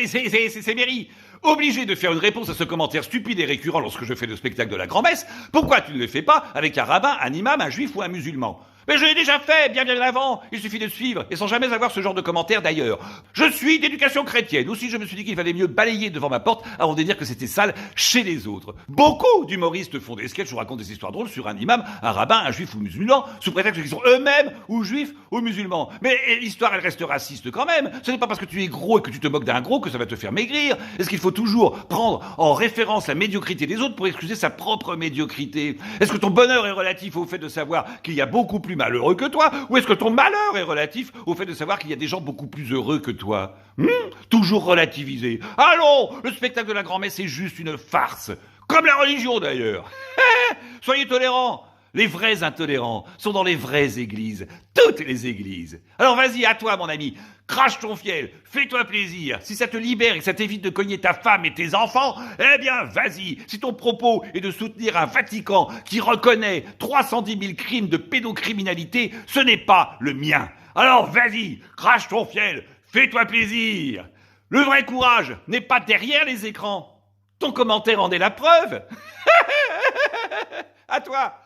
c'est Mary. Obligé de faire une réponse à ce commentaire stupide et récurrent lorsque je fais le spectacle de la grand-messe, pourquoi tu ne le fais pas avec un rabbin, un imam, un juif ou un musulman? Mais je l'ai déjà fait, bien avant. Il suffit de suivre, et sans jamais avoir ce genre de commentaires d'ailleurs. Je suis d'éducation chrétienne. Aussi, je me suis dit qu'il fallait mieux balayer devant ma porte avant de dire que c'était sale chez les autres. Beaucoup d'humoristes font des sketchs ou racontent des histoires drôles sur un imam, un rabbin, un juif ou musulman, sous prétexte qu'ils sont eux-mêmes ou juifs ou musulmans. Mais l'histoire, elle reste raciste quand même. Ce n'est pas parce que tu es gros et que tu te moques d'un gros que ça va te faire maigrir. Est-ce qu'il faut toujours prendre en référence la médiocrité des autres pour excuser sa propre médiocrité? Est-ce que ton bonheur est relatif au fait de savoir qu'il y a beaucoup plus malheureux que toi, ou est-ce que ton malheur est relatif au fait de savoir qu'il y a des gens beaucoup plus heureux que toi? Toujours relativisé. Allons, le spectacle de la grand-messe est juste une farce. Comme la religion d'ailleurs. Soyez tolérants. Les vrais intolérants sont dans les vraies églises. Toutes les églises. Alors vas-y, à toi mon ami. Crache ton fiel, fais-toi plaisir. Si ça te libère et que ça t'évite de cogner ta femme et tes enfants, eh bien vas-y. Si ton propos est de soutenir un Vatican qui reconnaît 310 000 crimes de pédocriminalité, ce n'est pas le mien. Alors vas-y, crache ton fiel, fais-toi plaisir. Le vrai courage n'est pas derrière les écrans. Ton commentaire en est la preuve. À toi.